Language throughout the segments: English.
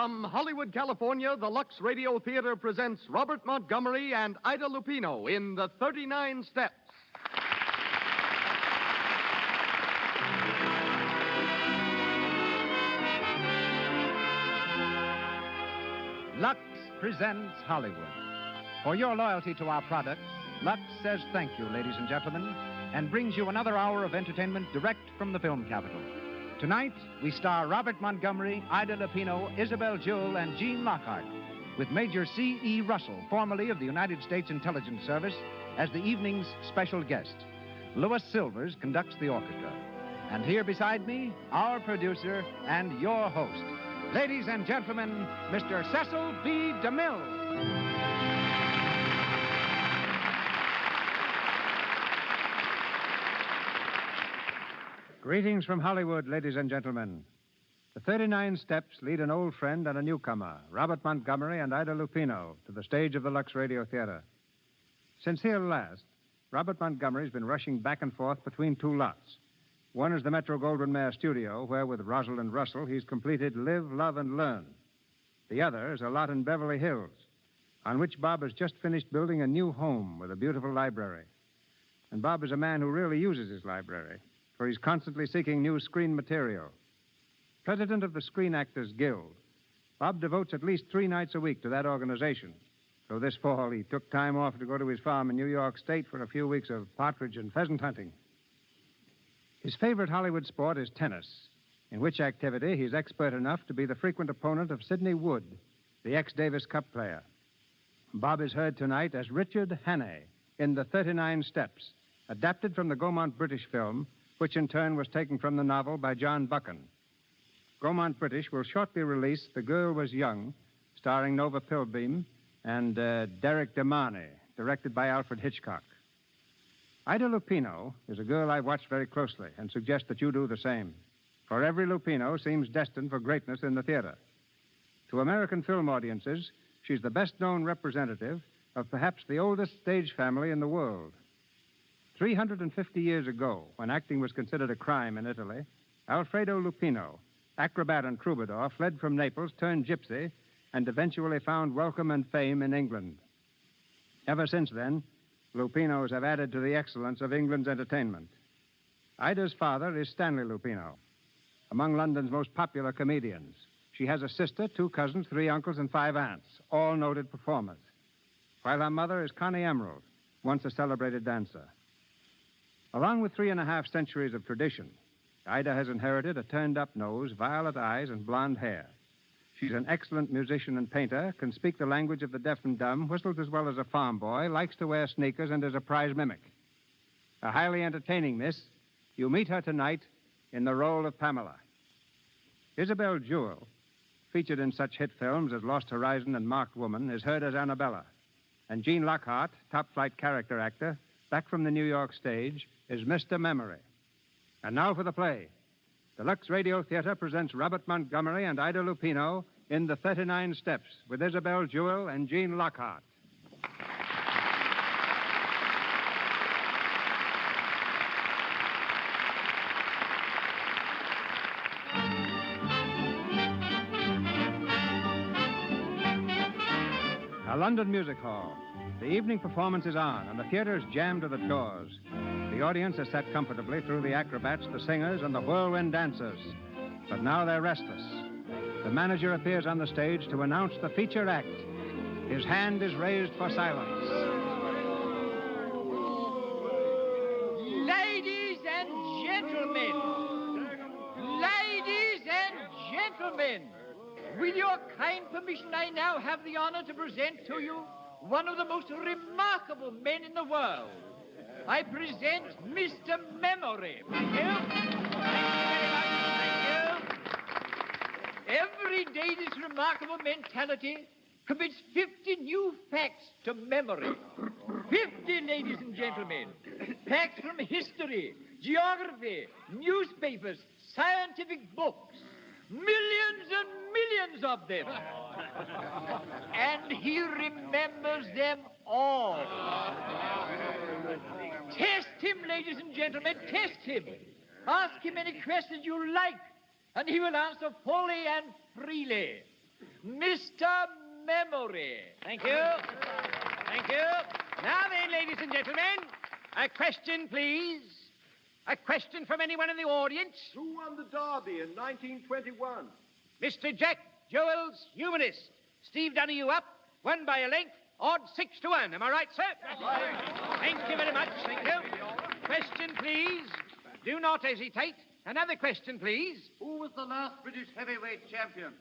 From Hollywood, California, the Lux Radio Theater presents Robert Montgomery and Ida Lupino in The 39 Steps. Lux presents Hollywood. For your loyalty to our products, Lux says thank you, ladies and gentlemen, and brings you another hour of entertainment direct from the film capital. Tonight, we star Robert Montgomery, Ida Lupino, Isabel Jewell, and Gene Lockhart, with Major C.E. Russell, formerly of the United States Intelligence Service, as the evening's special guest. Louis Silvers conducts the orchestra. And here beside me, our producer and your host, ladies and gentlemen, Mr. Cecil B. DeMille. Greetings from Hollywood, ladies and gentlemen. The 39 Steps lead an old friend and a newcomer, Robert Montgomery and Ida Lupino, to the stage of the Lux Radio Theater. Since here last, Robert Montgomery's been rushing back and forth between two lots. One is the Metro-Goldwyn-Mayer studio, where with Rosalind Russell he's completed Live, Love, and Learn. The other is a lot in Beverly Hills, on which Bob has just finished building a new home with a beautiful library. And Bob is a man who really uses his library, for he's constantly seeking new screen material. President of the Screen Actors Guild, Bob devotes at least 3 nights a week to that organization. So this fall, he took time off to go to his farm in New York State for a few weeks of partridge and pheasant hunting. His favorite Hollywood sport is tennis, in which activity he's expert enough to be the frequent opponent of Sidney Wood, the ex-Davis Cup player. Bob is heard tonight as Richard Hannay in The 39 Steps, adapted from the Gaumont British film, which in turn was taken from the novel by John Buchan. Gaumont British will shortly release The Girl Was Young, starring Nova Pilbeam, and Derek DeMarney, directed by Alfred Hitchcock. Ida Lupino is a girl I've watched very closely and suggest that you do the same. For every Lupino seems destined for greatness in the theater. To American film audiences, she's the best-known representative of perhaps the oldest stage family in the world. 350 years ago, when acting was considered a crime in Italy, Alfredo Lupino, acrobat and troubadour, fled from Naples, turned gypsy, and eventually found welcome and fame in England. Ever since then, Lupinos have added to the excellence of England's entertainment. Ida's father is Stanley Lupino, among London's most popular comedians. She has a sister, 2 cousins, 3 uncles, and 5 aunts, all noted performers. While her mother is Connie Emerald, once a celebrated dancer. Along with 3.5 centuries of tradition, Ida has inherited a turned-up nose, violet eyes, and blonde hair. She's an excellent musician and painter, can speak the language of the deaf and dumb, whistles as well as a farm boy, likes to wear sneakers, and is a prize mimic. A highly entertaining miss, you meet her tonight in the role of Pamela. Isabel Jewell, featured in such hit films as Lost Horizon and Marked Woman, is heard as Annabella. And Gene Lockhart, top-flight character actor, back from the New York stage, is Mr. Memory. And now for the play. The Lux Radio Theater presents Robert Montgomery and Ida Lupino in The 39 Steps with Isabel Jewell and Gene Lockhart. A London music hall. The evening performance is on, and the theater is jammed to the doors. The audience has sat comfortably through the acrobats, the singers, and the whirlwind dancers. But now they're restless. The manager appears on the stage to announce the feature act. His hand is raised for silence. Ladies and gentlemen, with your kind permission, I now have the honor to present to you one of the most remarkable men in the world. I present Mr. Memory. Thank you. Every day this remarkable mentality commits 50 new facts to memory. 50, ladies and gentlemen. Facts from history, geography, newspapers, scientific books. Millions and millions of them. And he remembers them all. Test him, ladies and gentlemen, test him. Ask him any questions you like, and he will answer fully and freely. Mr. Memory. Thank you. Thank you. Now then, ladies and gentlemen, a question, please. A question from anyone in the audience. Who won the Derby in 1921? Mr. Jack Joels, humanist. Steve Donahue up, won by a length, odd 6-1. Am I right, sir? Right. Thank you very much. Thank you. Question, please. Do not hesitate. Another question, please. Who was the last British heavyweight champion?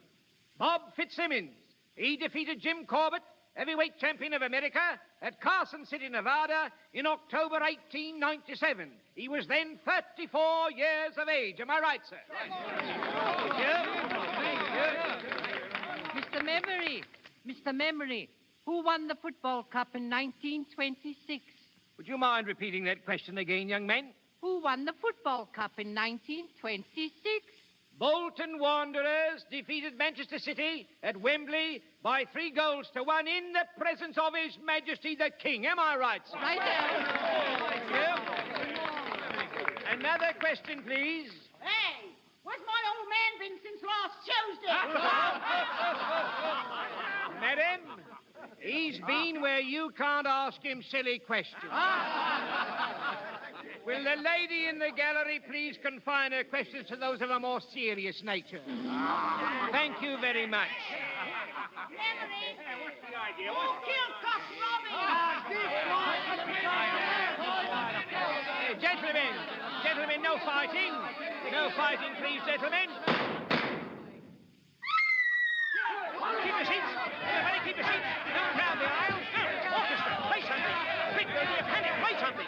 Bob Fitzsimmons. He defeated Jim Corbett, heavyweight champion of America, at Carson City, Nevada, in October 1897. He was then 34 years of age. Am I right, sir? Thank you. Mr. Memory. Mr. Memory. Who won the football cup in 1926? Would you mind repeating that question again, young man? Who won the football cup in 1926? Bolton Wanderers defeated Manchester City at Wembley by 3-1 in the presence of His Majesty the King. Am I right, sir? Right there. Thank you. Another question, please. Hey, where's my old man been since last Tuesday? Madam, he's been where you can't ask him silly questions. Will the lady in the gallery please confine her questions to those of a more serious nature? Thank you very much. Memory. What's the idea? Who killed Cock Robbie? Gentlemen, no fighting. No fighting, please, gentlemen. Keep your seats. Everybody keep your seats. Don't crowd the aisles. Orchestra, play something. Quick, there'll be a panic. Play something.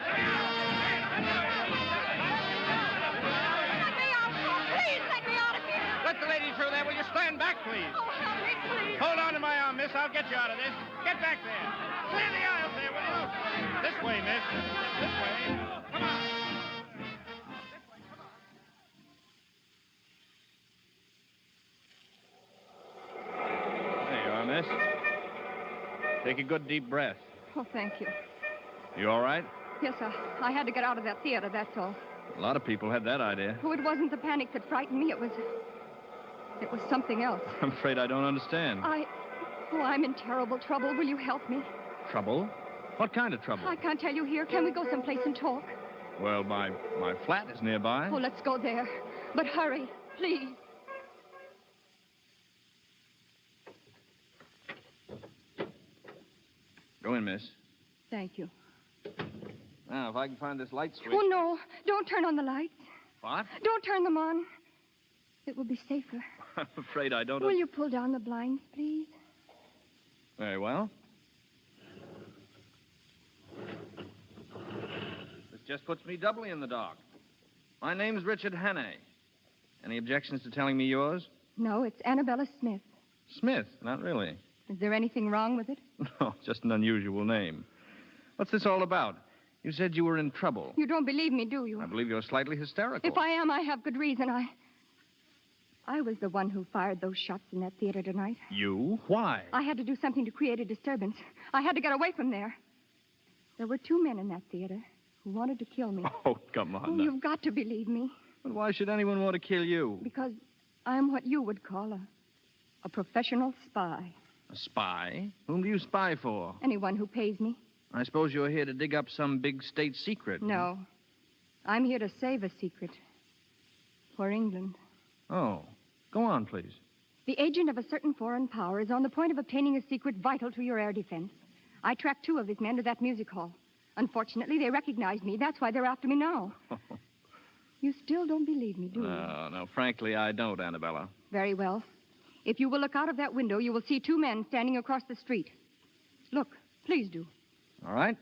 Please let me out of here. Let the lady through there. Will you stand back, please? Oh, help me, please. Hold on to my arm, miss. I'll get you out of this. Get back there. Clear the aisles there, will you? This way, miss. This way. Come on. There you are, miss. Take a good deep breath. Oh, thank you. You all right? Yes, I had to get out of that theater, that's all. A lot of people had that idea. Oh, it wasn't the panic that frightened me. It was something else. I'm afraid I don't understand. I'm in terrible trouble. Will you help me? Trouble? What kind of trouble? I can't tell you here. Can we go someplace and talk? Well, my flat is nearby. Oh, let's go there. But hurry, please. Go in, miss. Thank you. Now, if I can find this light switch. Oh, no. Don't turn on the lights. What? Don't turn them on. It will be safer. I'm afraid I don't... Will you pull down the blinds, please? Very well. This just puts me doubly in the dark. My name's Richard Hannay. Any objections to telling me yours? No, it's Annabella Smith. Smith? Not really. Is there anything wrong with it? No, just an unusual name. What's this all about? You said you were in trouble. You don't believe me, do you? I believe you're slightly hysterical. If I am, I have good reason. I was the one who fired those shots in that theater tonight. You? Why? I had to do something to create a disturbance. I had to get away from there. There were 2 men in that theater who wanted to kill me. Oh, come on. now. You've got to believe me. But why should anyone want to kill you? Because I'm what you would call a professional spy. A spy? Whom do you spy for? Anyone who pays me. I suppose you're here to dig up some big state secret. No. I'm here to save a secret. For England. Oh. Go on, please. The agent of a certain foreign power is on the point of obtaining a secret vital to your air defense. I tracked 2 of his men to that music hall. Unfortunately, they recognized me. That's why they're after me now. You still don't believe me, do you? No, frankly, I don't, Annabella. Very well. If you will look out of that window, you will see 2 men standing across the street. Look, please do. All right.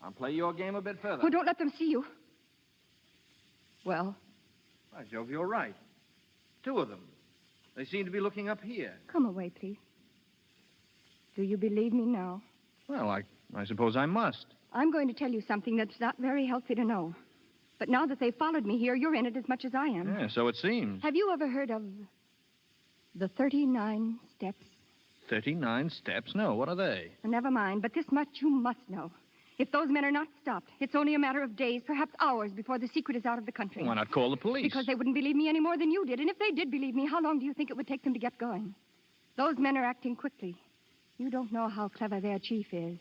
I'll play your game a bit further. Oh, don't let them see you. Well? By Jove, you're right. 2 of them. They seem to be looking up here. Come away, please. Do you believe me now? Well, I suppose I must. I'm going to tell you something that's not very healthy to know. But now that they've followed me here, you're in it as much as I am. Yeah, so it seems. Have you ever heard of the 39 steps? 39 steps? No, what are they? Never mind, but this much you must know. If those men are not stopped, it's only a matter of days, perhaps hours, before the secret is out of the country. Why not call the police? Because they wouldn't believe me any more than you did. And if they did believe me, how long do you think it would take them to get going? Those men are acting quickly. You don't know how clever their chief is.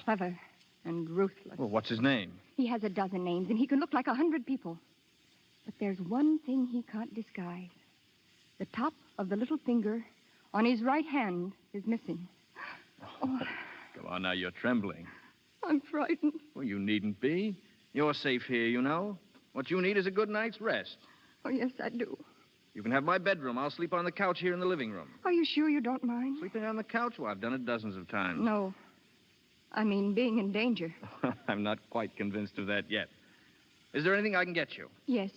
Clever and ruthless. Well, what's his name? He has a dozen names, and he can look like 100 people. But there's one thing he can't disguise. The top of the little finger on his right hand is missing. Oh, Come on now, you're trembling. I'm frightened. Well, you needn't be. You're safe here, you know. What you need is a good night's rest. Oh, yes, I do. You can have my bedroom. I'll sleep on the couch here in the living room. Are you sure you don't mind? Sleeping on the couch? Well, I've done it dozens of times. No. I mean, being in danger. I'm not quite convinced of that yet. Is there anything I can get you? Yes.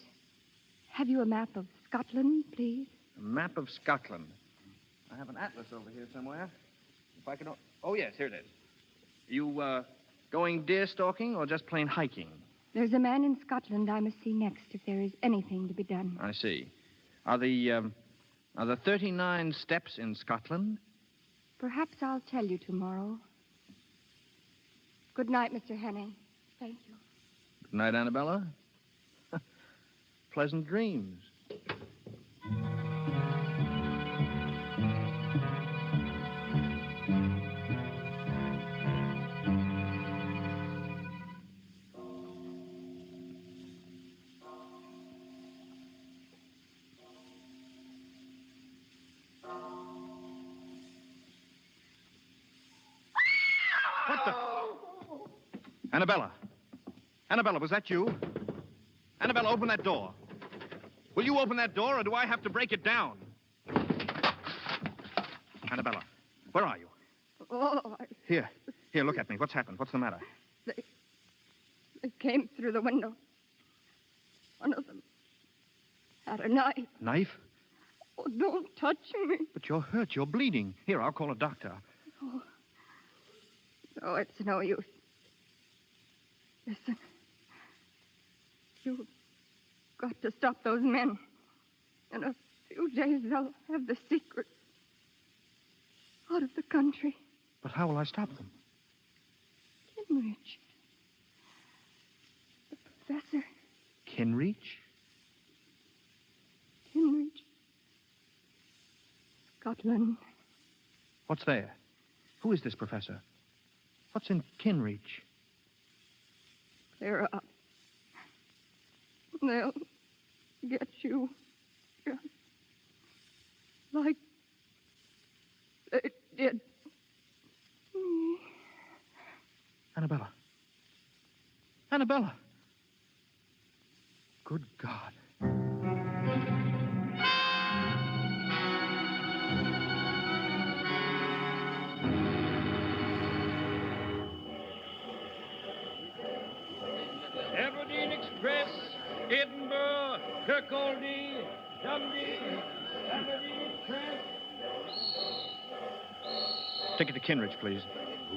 Have you a map of Scotland, please? A map of Scotland. I have an atlas over here somewhere. If I can... Oh, yes, here it is. You, going deer stalking or just plain hiking? There's a man in Scotland I must see next if there is anything to be done. I see. Are the 39 steps in Scotland? Perhaps I'll tell you tomorrow. Good night, Mr. Henning. Thank you. Good night, Annabella. Pleasant dreams. What the? Annabella. Annabella, was that you? Annabella, open that door. Will you open that door, or do I have to break it down? Annabella, where are you? Oh, Here, look at me. What's happened? What's the matter? They came through the window. One of them had a knife. Knife? Oh, don't touch me. But you're hurt. You're bleeding. Here, I'll call a doctor. Oh, it's no use. Listen. You've got to stop those men. In a few days, they'll have the secret out of the country. But how will I stop them? Kinrich. The professor. Kinreach? Kinrich. Scotland. What's there? Who is this professor? What's in Kinreach? Clear up. They'll get you. Just like they did me. Annabella. Annabella. Good God. Aberdeen Express, Edinburgh, Kirkcaldy, Dundee, Aberdeen Express. Take it to Kinreach, please.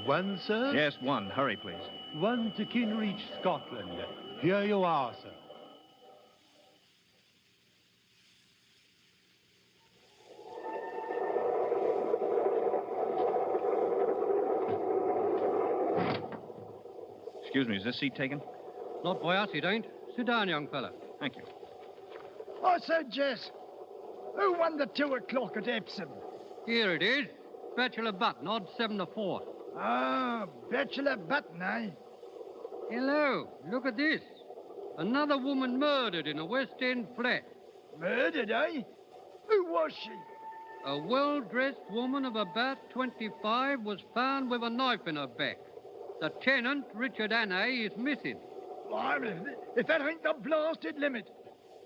One, sir? Yes, one. Hurry, please. One to Kinreach, Scotland. Here you are, sir. Excuse me, is this seat taken? Not by us, it ain't. Sit down, young fella. Thank you. I said, Jess, who won the 2 o'clock at Epsom? Here it is. Bachelor Button, odd 7 to 4. Ah, Bachelor Button, eh? Hello, look at this. Another woman murdered in a West End flat. Murdered, eh? Who was she? A well-dressed woman of about 25 was found with a knife in her back. The tenant, Richard Anne, is missing. Blimey, if that ain't the blasted limit.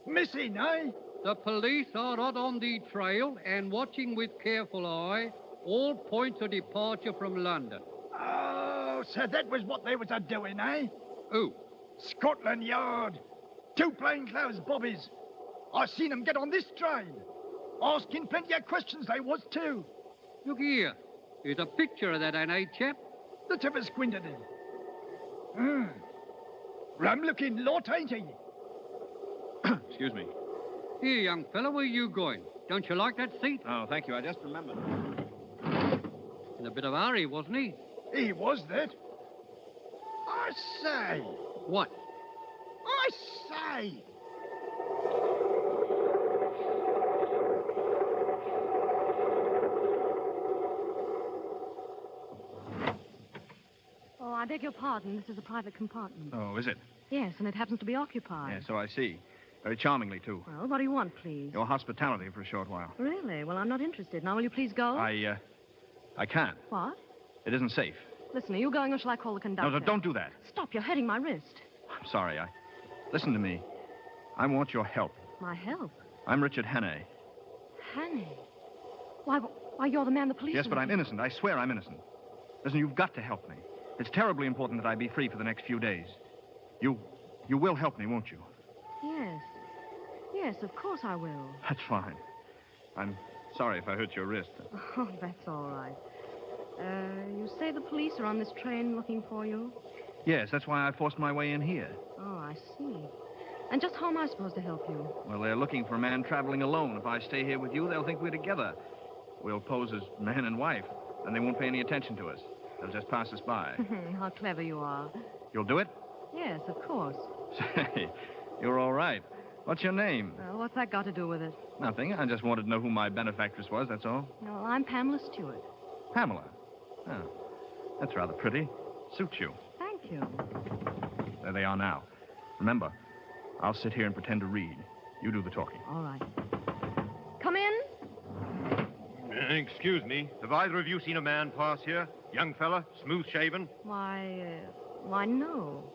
Missing, eh? The police are hot on the trail and watching with careful eye all points of departure from London. Oh, so that was what they was a-doing, eh? Who? Scotland Yard. 2 plainclothes bobbies. I seen them get on this train. Asking plenty of questions they was, too. Look here. Here's a picture of that Anne chap. Let's have a squint at him. Rum-looking lot, ain't he? Excuse me. Here, young fella, where you going? Don't you like that seat? Oh, thank you. I just remembered. In a bit of a hurry, wasn't he? He was that. I say. What? I say. beg your pardon. This is a private compartment. Oh, is it? Yes, and it happens to be occupied. Yeah, so I see. Very charmingly, too. Well, what do you want, please? Your hospitality for a short while. Really? Well, I'm not interested. Now, will you please go? I can't. What? It isn't safe. Listen, are you going or shall I call the conductor? No, don't do that. Stop, you're hurting my wrist. I'm sorry. Listen to me. I want your help. My help? I'm Richard Hannay. Hannay? Why, you're the man the police... Yes, but I'm innocent. I swear I'm innocent. Listen, you've got to help me. It's terribly important that I be free for the next few days. You will help me, won't you? Yes. Yes, of course I will. That's fine. I'm sorry if I hurt your wrist. Oh, that's all right. You say the police are on this train looking for you? Yes, that's why I forced my way in here. Oh, I see. And just how am I supposed to help you? Well, they're looking for a man traveling alone. If I stay here with you, they'll think we're together. We'll pose as man and wife, and they won't pay any attention to us. They'll just pass us by. How clever you are. You'll do it? Yes, of course. Say, you're all right. What's your name? Well, what's that got to do with it? Nothing. I just wanted to know who my benefactress was, that's all. No, I'm Pamela Stewart. Pamela? Oh, that's rather pretty. Suits you. Thank you. There they are now. Remember, I'll sit here and pretend to read. You do the talking. All right. Come in. Excuse me. Have either of you seen a man pass here? Young fella, smooth-shaven? Why, no.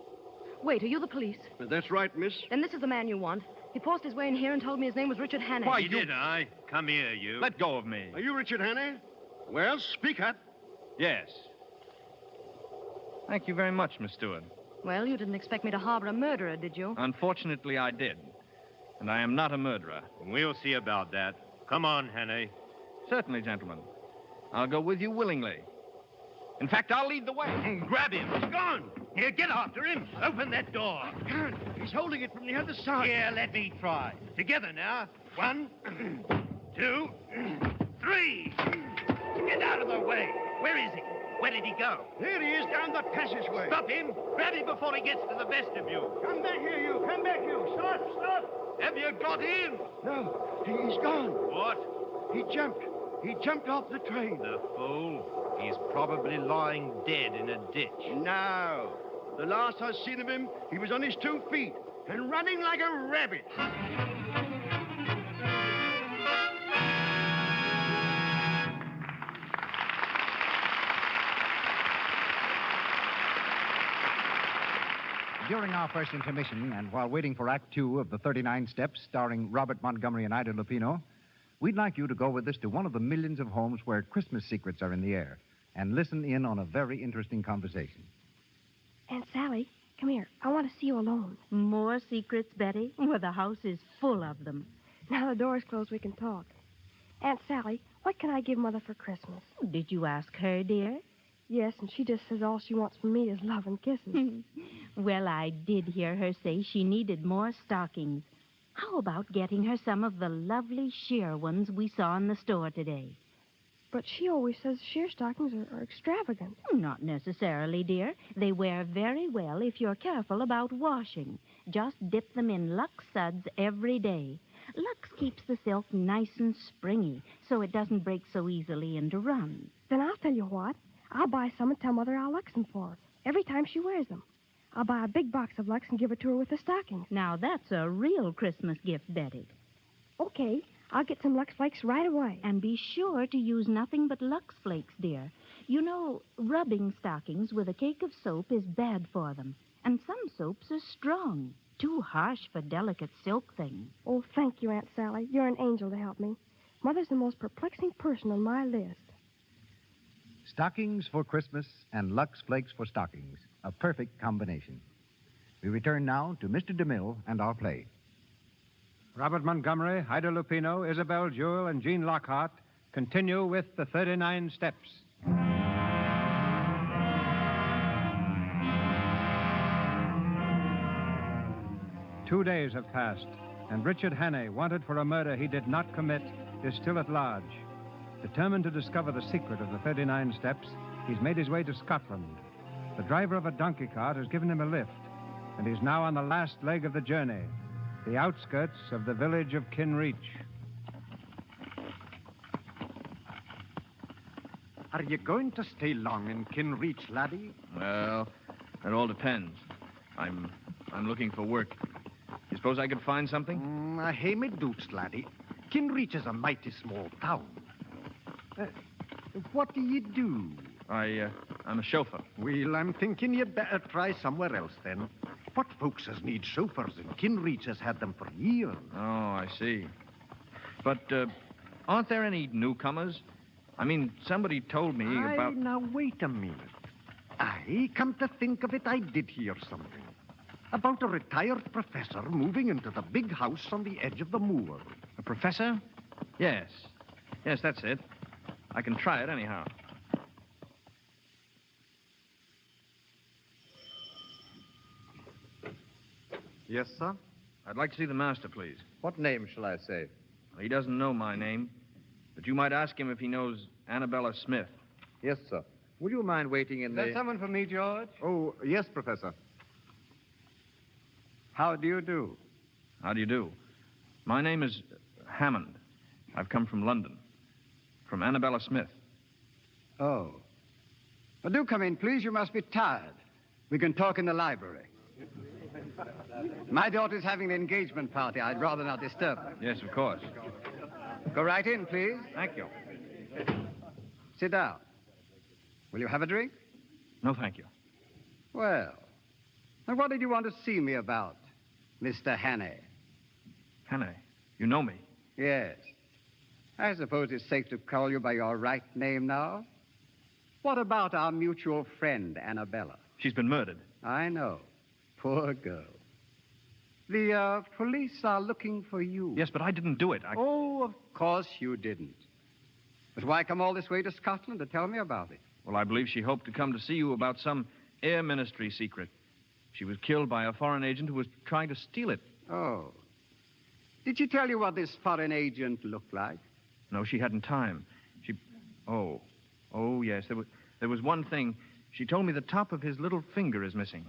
Wait, are you the police? That's right, miss. Then this is the man you want. He forced his way in here and told me his name was Richard Hannay. Why, did I? Come here, you. Let go of me. Are you Richard Hannay? Well, speak up. Yes. Thank you very much, Miss Stewart. Well, you didn't expect me to harbor a murderer, did you? Unfortunately, I did. And I am not a murderer. We'll see about that. Come on, Hannay. Certainly, gentlemen. I'll go with you willingly. In fact, I'll lead the way. Grab him. He's gone. Here, get after him. Open that door. I can't. He's holding it from the other side. Here, let me try. Together now. 1, 2, 3. Get out of the way. Where is he? Where did he go? Here he is, down the passageway. Stop him. Grab him before he gets to the vestibule. Come back here, you. Come back, you. Stop. Have you got him? No, he's gone. What? He jumped off the train. The fool. He's probably lying dead in a ditch. No. The last I seen of him, he was on his 2 feet and running like a rabbit. During our first intermission, and while waiting for Act 2 of the 39 Steps, starring Robert Montgomery and Ida Lupino, we'd like you to go with us to one of the millions of homes where Christmas secrets are in the air and listen in on a very interesting conversation. Aunt Sally, come here. I want to see you alone. More secrets, Betty? Well, the house is full of them. Now the door's closed, we can talk. Aunt Sally, what can I give Mother for Christmas? Did you ask her, dear? Yes, and she just says all she wants from me is love and kisses. Well, I did hear her say she needed more stockings. How about getting her some of the lovely sheer ones we saw in the store today? But she always says sheer stockings are extravagant. Not necessarily, dear. They wear very well if you're careful about washing. Just dip them in Lux suds every day. Lux keeps the silk nice and springy, so it doesn't break so easily into runs. Then I'll tell you what. I'll buy some and tell Mother I'll Lux them for her every time she wears them. I'll buy a big box of Lux and give it to her with the stockings. Now, that's a real Christmas gift, Betty. Okay, I'll get some Lux Flakes right away. And be sure to use nothing but Lux Flakes, dear. You know, rubbing stockings with a cake of soap is bad for them. And some soaps are strong, too harsh for delicate silk things. Oh, thank you, Aunt Sally. You're an angel to help me. Mother's the most perplexing person on my list. Stockings for Christmas and Lux Flakes for stockings. A perfect combination. We return now to Mr. DeMille and our play. Robert Montgomery, Ida Lupino, Isabel Jewell, and Jean Lockhart continue with the 39 Steps. 2 days have passed, and Richard Hannay, wanted for a murder he did not commit, is still at large. Determined to discover the secret of the 39 Steps, he's made his way to Scotland. The driver of a donkey cart has given him a lift, and he's now on the last leg of the journey, the outskirts of the village of Kinreach. Are you going to stay long in Kinreach, laddie? Well, It all depends. I'm looking for work. You suppose I could find something? I hae me doubts, laddie. Kinreach is a mighty small town. What do you do? I'm a chauffeur. Well, I'm thinking you'd better try somewhere else, then. What folks as need chauffeurs, and Kinreach has had them for years. Oh, I see. But, aren't there any newcomers? I mean, somebody told me about... Now, wait a minute. Come to think of it, I did hear something. About a retired professor moving into the big house on the edge of the moor. A professor? Yes. Yes, that's it. I can try it anyhow. Yes, sir? I'd like to see the master, please. What name shall I say? He doesn't know my name, but you might ask him if he knows Annabella Smith. Yes, sir. Would you mind waiting in Is the... there someone for me, George? Oh, yes, Professor. How do you do? How do you do? My name is Hammond. I've come from London. From Annabella Smith. Oh. Well, do come in, please. You must be tired. We can talk in the library. My daughter's having an engagement party. I'd rather not disturb her. Yes, of course. Go right in, please. Thank you. Sit down. Will you have a drink? No, thank you. Well, and what did you want to see me about, Mr. Hannay? Hannay? You know me? Yes. I suppose it's safe to call you by your right name now. What about our mutual friend, Annabella? She's been murdered. I know. Poor girl. The police are looking for you. Yes, but I didn't do it. Oh, of course you didn't. But why come all this way to Scotland to tell me about it? Well, I believe she hoped to come to see you about some air ministry secret. She was killed by a foreign agent who was trying to steal it. Oh. Did she tell you what this foreign agent looked like? No, she hadn't time. Oh, yes. There was one thing. She told me the top of his little finger is missing.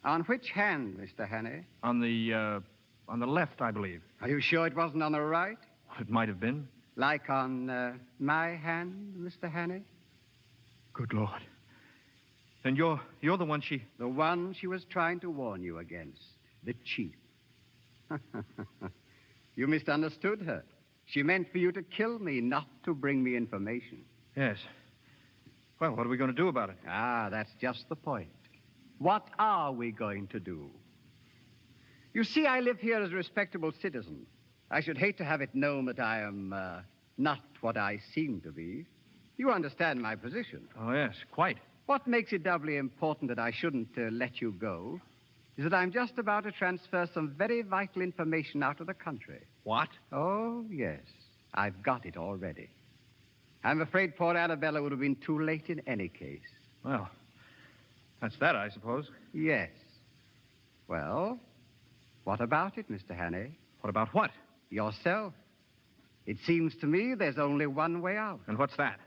On which hand, Mr. Hannay? On the left, I believe. Are you sure it wasn't on the right? It might have been. Like on my hand, Mr. Hannay? Good Lord. Then you're the one she... The one she was trying to warn you against. The chief. You misunderstood her. She meant for you to kill me, not to bring me information. Yes. Well, what are we going to do about it? That's just the point. What are we going to do? You see, I live here as a respectable citizen. I should hate to have it known that I am not what I seem to be. You understand my position. Oh, yes, quite. What makes it doubly important that I shouldn't let you go is that I'm just about to transfer some very vital information out of the country. What? Oh, yes. I've got it already. I'm afraid poor Annabella would have been too late in any case. Well, that's that, I suppose. Yes. Well, what about it, Mr. Hannay? What about what? Yourself. It seems to me there's only one way out. And what's that?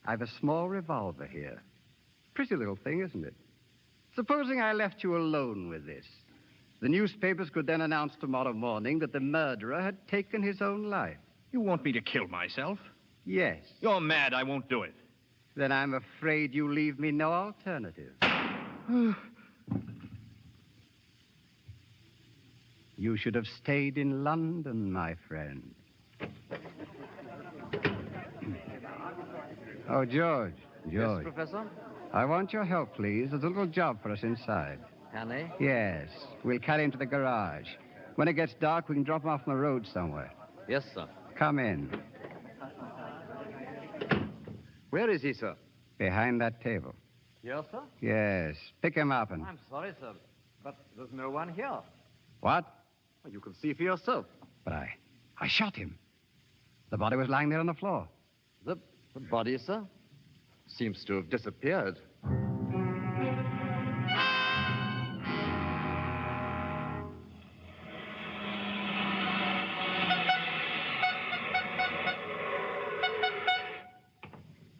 I've a small revolver here. Pretty little thing, isn't it? Supposing I left you alone with this. The newspapers could then announce tomorrow morning that the murderer had taken his own life. You want me to kill myself? Yes. You're mad. I won't do it. Then I'm afraid you leave me no alternative. You should have stayed in London, my friend. Oh, George. Yes, Professor? I want your help, please. There's a little job for us inside. Hannay? Yes. We'll carry him to the garage. When it gets dark, we can drop him off on the road somewhere. Yes, sir. Come in. Where is he, sir? Behind that table. Yes, sir? Yes. Pick him up and... I'm sorry, sir, but there's no one here. What? Well, you can see for yourself. But I shot him. The body was lying there on the floor. The body, sir? Seems to have disappeared.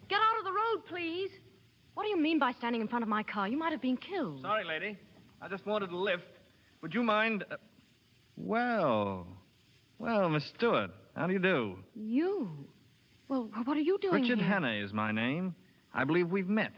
Get out of the road, please. What do you mean by standing in front of my car? You might have been killed. Sorry, lady. I just wanted a lift. Would you mind... Well, Miss Stewart, how do you do? You? Well, what are you doing Richard here? Hannay is my name. I believe we've met.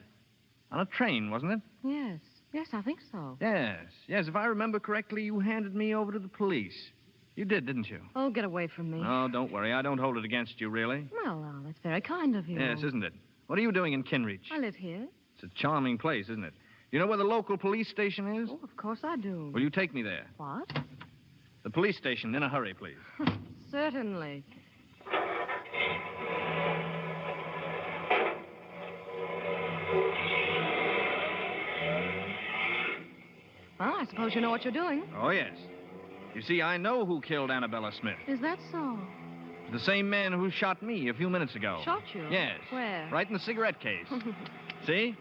On a train, wasn't it? Yes. Yes, I think so. Yes. Yes, if I remember correctly, you handed me over to the police. You did, didn't you? Oh, get away from me. Oh, don't worry. I don't hold it against you, really. Well, that's very kind of you. Yes, isn't it? What are you doing in Kinreach? I live here. It's a charming place, isn't it? You know where the local police station is? Oh, of course I do. Will you take me there? What? The police station, in a hurry, please. Certainly. Well, I suppose you know what you're doing. Oh, yes. You see, I know who killed Annabella Smith. Is that so? The same man who shot me a few minutes ago. Shot you? Yes. Where? Right in the cigarette case. See?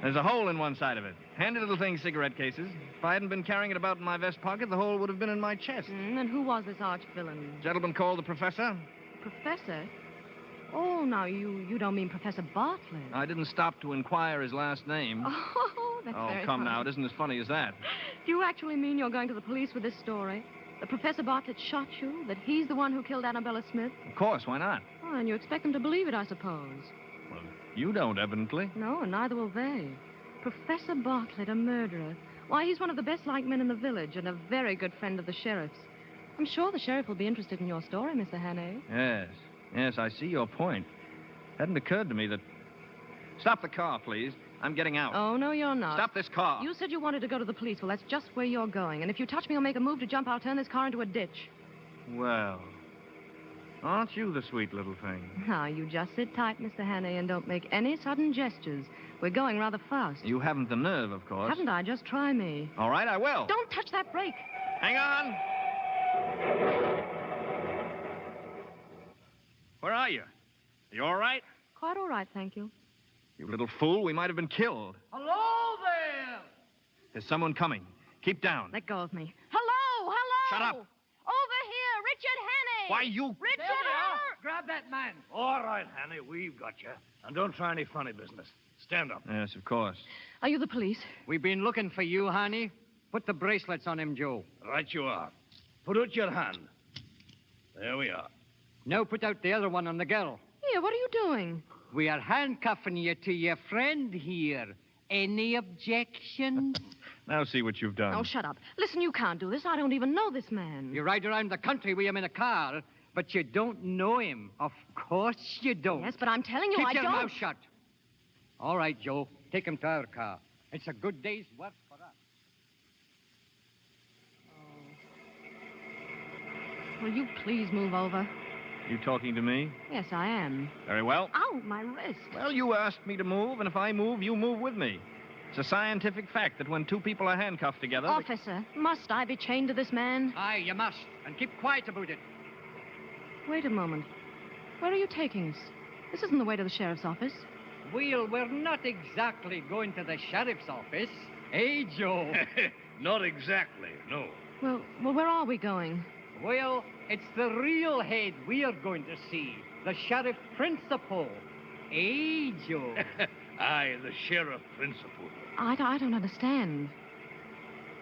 There's a hole in one side of it. Handy little thing, cigarette cases. If I hadn't been carrying it about in my vest pocket, the hole would have been in my chest. And who was this arch villain? Gentleman called the professor. Professor? Oh, now, you don't mean Professor Bartlett. I didn't stop to inquire his last name. Oh, that's very come funny. now. It isn't as funny as that. Do you actually mean you're going to the police with this story? That Professor Bartlett shot you? That he's the one who killed Annabella Smith? Of course, why not? Oh, and you expect them to believe it, I suppose. Well, you don't, evidently. No, and neither will they. Professor Bartlett, a murderer. Why, he's one of the best-liked men in the village and a very good friend of the sheriff's. I'm sure the sheriff will be interested in your story, Mr. Hannay. Yes. Yes, I see your point. Hadn't occurred to me that... Stop the car, please. I'm getting out. Oh, no, you're not. Stop this car. You said you wanted to go to the police. Well, that's just where you're going. And if you touch me or make a move to jump, I'll turn this car into a ditch. Well, aren't you the sweet little thing? Now, you just sit tight, Mr. Hannay, and don't make any sudden gestures. We're going rather fast. You haven't the nerve, of course. Haven't I? Just try me. All right, I will. Don't touch that brake. Hang on. Where are you? Are you all right? Quite all right, thank you. You little fool, we might have been killed. Hello there! There's someone coming. Keep down. Let go of me. Hello! Shut up. Over here, Richard Hannay! Why, you... Richard! Grab that man. All right, Hannay, we've got you. And don't try any funny business. Stand up. Yes, of course. Are you the police? We've been looking for you, Hannay. Put the bracelets on him, Joe. Right you are. Put out your hand. There we are. Now put out the other one on the girl. Here, what are you doing? We are handcuffing you to your friend here. Any objections? Now see what you've done. Oh, shut up. Listen, you can't do this. I don't even know this man. You ride around the country with him in a car, but you don't know him. Of course you don't. Yes, but I'm telling you, Keep I your don't. mouth shut. All right, Joe. Take him to our car. It's a good day's work for us. Will you please move over? You talking to me? Yes, I am. Very well. Ow, my wrist. Well, you asked me to move, and if I move, you move with me. It's a scientific fact that when two people are handcuffed together... Officer, must I be chained to this man? Aye, you must. And keep quiet about it. Wait a moment. Where are you taking us? This isn't the way to the sheriff's office. Well, we're not exactly going to the sheriff's office. Eh, Joe? Not exactly, no. Well, where are we going? Well, it's the real head we are going to see. The sheriff principal. Eh, Joe? Aye, the sheriff principal. I don't understand.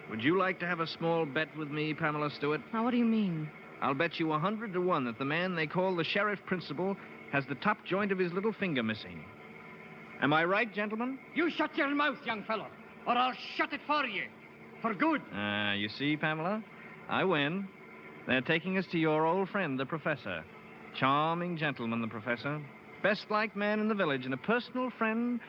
Would you like to have a small bet with me, Pamela Stewart? Now, what do you mean? I'll bet you 100 to 1 that the man they call the sheriff principal has the top joint of his little finger missing. Am I right, gentlemen? You shut your mouth, young fellow, or I'll shut it for you. For good. You see, Pamela? I win. They're taking us to your old friend, the professor. Charming gentleman, the professor. Best-liked man in the village and a personal friend.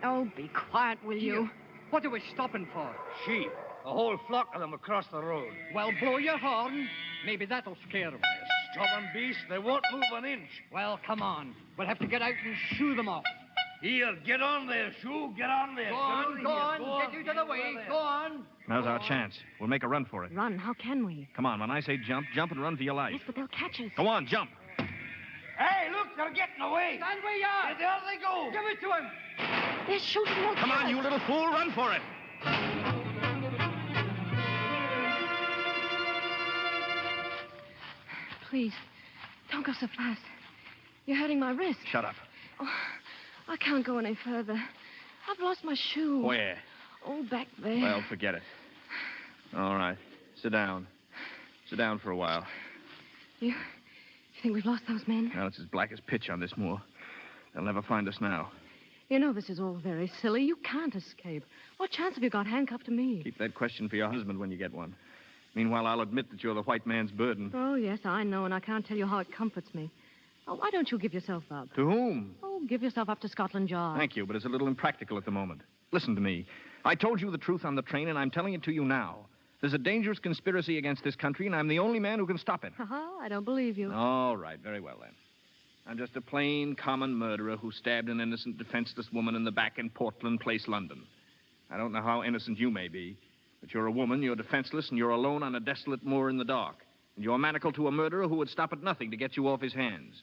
Oh, be quiet, will you? Here. What are we stopping for? Sheep. A whole flock of them across the road. Well, blow your horn. Maybe that'll scare them. Stubborn beasts, they won't move an inch. Well, come on. We'll have to get out and shoo them off. Here, get on there, Shoo. Get on there. Go on. Get you to the way. Go on. Now's our chance. We'll make a run for it. Run? How can we? Come on, when I say jump, jump and run for your life. Yes, but they'll catch us. Go on, jump. Hey, look, they're getting away. Stand where you are. There they go. Give it to him. They're shooting. Come on, you little fool. Run for it. Please, don't go so fast. You're hurting my wrist. Shut up. Oh, I can't go any further. I've lost my shoe. Where? Oh, back there. Well, forget it. All right. Sit down. Sit down for a while. You think we've lost those men? Well, it's as black as pitch on this moor. They'll never find us now. You know this is all very silly. You can't escape. What chance have you got handcuffed to me? Keep that question for your husband when you get one. Meanwhile, I'll admit that you're the white man's burden. Oh, yes, I know, and I can't tell you how it comforts me. Oh, why don't you give yourself up? To whom? Oh, give yourself up to Scotland Yard. Thank you, but it's a little impractical at the moment. Listen to me. I told you the truth on the train, and I'm telling it to you now. There's a dangerous conspiracy against this country, and I'm the only man who can stop it. I don't believe you. All right, very well, then. I'm just a plain, common murderer who stabbed an innocent, defenseless woman in the back in Portland Place, London. I don't know how innocent you may be, but you're a woman, you're defenseless, and you're alone on a desolate moor in the dark. And you're manacled to a murderer who would stop at nothing to get you off his hands.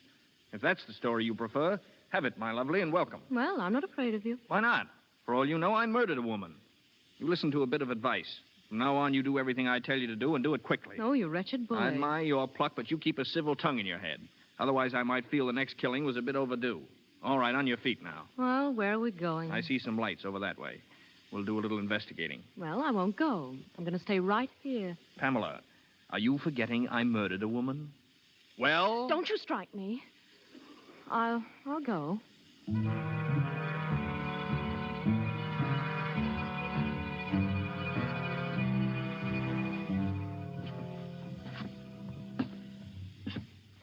If that's the story you prefer, have it, my lovely, and welcome. Well, I'm not afraid of you. Why not? For all you know, I murdered a woman. You listen to a bit of advice. From now on, you do everything I tell you to do, and do it quickly. Oh, you wretched boy. I admire your pluck, but you keep a civil tongue in your head. Otherwise, I might feel the next killing was a bit overdue. All right, on your feet now. Well, where are we going? I see some lights over that way. We'll do a little investigating. Well, I won't go. I'm going to stay right here. Pamela, are you forgetting I murdered a woman? Well? Don't you strike me. I'll go.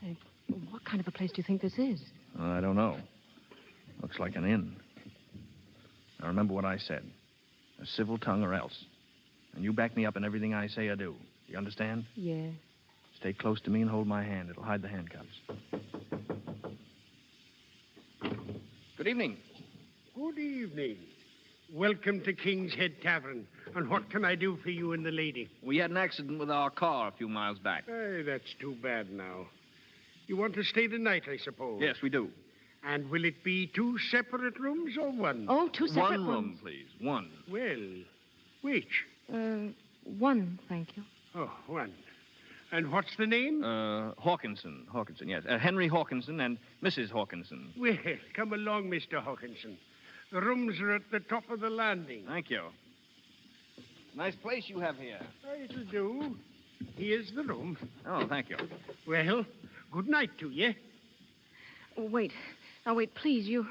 Hey, what kind of a place do you think this is? I don't know. Looks like an inn. Now, remember what I said. A civil tongue or else. And you back me up in everything I say or do. You understand? Yes. Stay close to me and hold my hand. It'll hide the handcuffs. Good evening. Good evening. Welcome to King's Head Tavern. And what can I do for you and the lady? We had an accident with our car a few miles back. Hey, that's too bad now. You want to stay the night, I suppose? Yes, we do. And will it be 2 separate rooms or one? Oh, 2 separate rooms. 1 room, please. 1. Well, which? 1, thank you. Oh, 1. And what's the name? Hawkinson. Hawkinson, yes. Henry Hawkinson and Mrs. Hawkinson. Well, come along, Mr. Hawkinson. The rooms are at the top of the landing. Thank you. Nice place you have here. It'll do. Here's the room. Oh, thank you. Well, good night to you. Wait. Now, wait, please. You